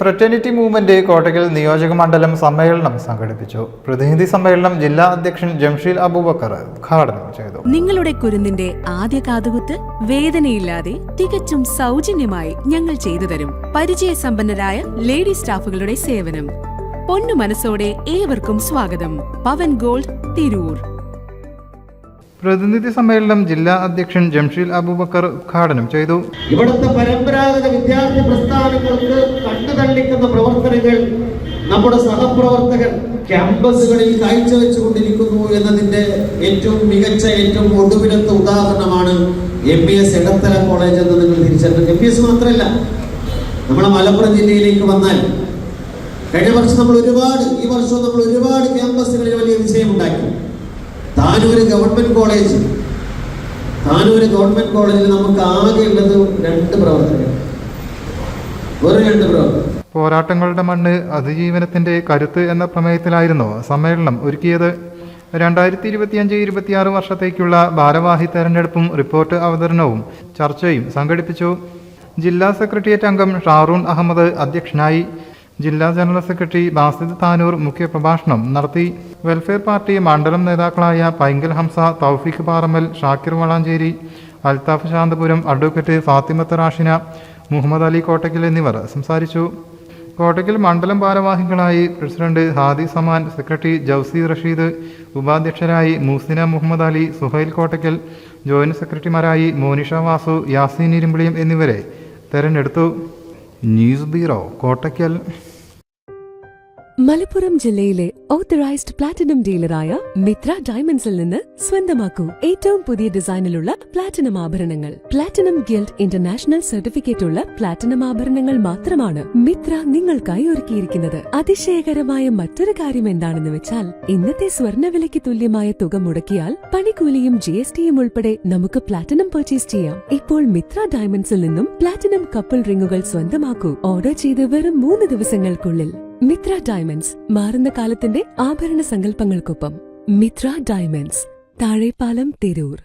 Fraternity movement Kottakkal നിയോജക മണ്ഡലം സമ്മേളനം സംഘടിപ്പിച്ചു. പ്രതിനിധി സമ്മേളനം ജില്ലാ അധ്യക്ഷൻ ജംഷീൽ അബൂബക്കർ ഉദ്ഘാടനം ചെയ്തു. നിങ്ങളുടെ കുരുന്നിന്റെ ആദ്യ കാതുകുത്ത് വേദനയില്ലാതെ തികച്ചും സൗജന്യമായി ഞങ്ങൾ ചെയ്തു തരും. പരിചയസമ്പന്നരായ ലേഡി സ്റ്റാഫുകളുടെ സേവനം. പൊന്നു മനസ്സോടെ ഏവർക്കും സ്വാഗതം. പവൻ ഗോൾഡ്, തിരൂർ. പ്രതിനിധി സമ്മേളനം ജില്ലാ അധ്യക്ഷൻ ജംഷീൽ അബൂബക്കർ ഉദ്ഘാടനം ചെയ്തു. ഇവിടുത്തെ പരമ്പരാഗത വിദ്യാർത്ഥി പ്രസ്ഥാനങ്ങൾക്ക് കണ്ടുതള്ളിക്കുന്ന പ്രവർത്തനങ്ങൾ നമ്മുടെ സഹപ്രവർത്തകർ ക്യാമ്പസുകളിൽ കാഴ്ചവെച്ചുകൊണ്ടിരിക്കുന്നു എന്നതിന്റെ ഏറ്റവും മികച്ച, ഏറ്റവും ഒടുവിലത്തെ ഉദാഹരണമാണ് MBS എടത്തല കോളേജ് എന്ന് നിങ്ങൾ തിരിച്ചറിഞ്ഞു. MBS മാത്രമല്ല, നമ്മളെ മലപ്പുറം ജില്ലയിലേക്ക് വന്നാൽ കഴിഞ്ഞ വർഷം ഈ വർഷവും നമ്മൾ ഒരുപാട് ക്യാമ്പസുകളിൽ വലിയ വിജയമുണ്ടാക്കി. താനൂര് ഗവൺമെന്റ് കോളേജിൽ നമുക്ക് ആകെ ഉള്ളത് 2 പ്രവർത്തകർ. പോരാട്ടങ്ങളുടെ മണ്ണ്, അതിജീവനത്തിന്റെ കരുത്ത് എന്ന പ്രമേയത്തിലായിരുന്നു സമ്മേളനം ഒരുക്കിയത്. 2025-26 വർഷത്തേക്കുള്ള ഭാരവാഹി തെരഞ്ഞെടുപ്പും റിപ്പോർട്ട് അവതരണവും ചർച്ചയും സംഘടിപ്പിച്ചു. ജില്ലാ സെക്രട്ടേറിയറ്റ് അംഗം ഷാറൂൺ അഹമ്മദ് അധ്യക്ഷനായി. ജില്ലാ ജനറൽ സെക്രട്ടറി ബാസിദ് താനൂർ മുഖ്യപ്രഭാഷണം നടത്തി. വെൽഫെയർ പാർട്ടി മണ്ഡലം നേതാക്കളായ പൈങ്കൽ ഹംസ, തൗഫീഖ് പാറമ്മൽ, ഷാക്കിർ വളാഞ്ചേരി, അൽത്താഫ് ശാന്തപുരം, അഡ്വക്കേറ്റ് ഫാത്തിമത്ത് റാഷിന, മുഹമ്മദ് അലി കോട്ടക്കൽ എന്നിവർ സംസാരിച്ചു. കോട്ടക്കൽ മണ്ഡലം ഭാരവാഹികളായി president Hadi Zaman, secretary Jawzi Rasheed, ഉപാധ്യക്ഷരായി Musina Muhammad Ali, Suhail Kottakkal, joint സെക്രട്ടറിമാരായി Monisha Vasu, Yaseen Irimbiliyam എന്നിവരെ തെരഞ്ഞെടുത്തു. News bureau, Kottakkal. മലപ്പുറം ജില്ലയിലെ ഓത്തറൈസ്ഡ് പ്ലാറ്റിനം ഡീലറായ മിത്ര ഡയമണ്ട്സിൽ നിന്ന് സ്വന്തമാക്കൂ ഏറ്റവും പുതിയ ഡിസൈനിലുള്ള പ്ലാറ്റിനം ആഭരണങ്ങൾ. പ്ലാറ്റിനം ഗിൽഡ് ഇന്റർനാഷണൽ സർട്ടിഫിക്കറ്റ് ഉള്ള പ്ലാറ്റിനം ആഭരണങ്ങൾ മാത്രമാണ് മിത്ര നിങ്ങൾക്കായി ഒരുക്കിയിരിക്കുന്നത്. അതിശയകരമായ മറ്റൊരു കാര്യം എന്താണെന്ന് വെച്ചാൽ, ഇന്നത്തെ സ്വർണ്ണവിലയ്ക്ക് തുല്യമായ തുക മുടക്കിയാൽ പണിക്കൂലിയും GSTയും ഉൾപ്പെടെ നമുക്ക് പ്ലാറ്റിനം പർച്ചേസ് ചെയ്യാം. ഇപ്പോൾ മിത്ര ഡയമണ്ട്സിൽ നിന്നും പ്ലാറ്റിനം കപ്പിൾ റിങ്ങുകൾ സ്വന്തമാക്കൂ. ഓർഡർ ചെയ്ത് വെറും 3 ദിവസങ്ങൾക്കുള്ളിൽ. മിത്ര ഡയമണ്ട്സ്, മാറുന്ന കാലത്തിന്റെ ആഭരണ സങ്കല്പങ്ങൾക്കൊപ്പം. മിത്ര ഡയമണ്ട്സ്, താഴെപ്പാലം, തിരൂർ.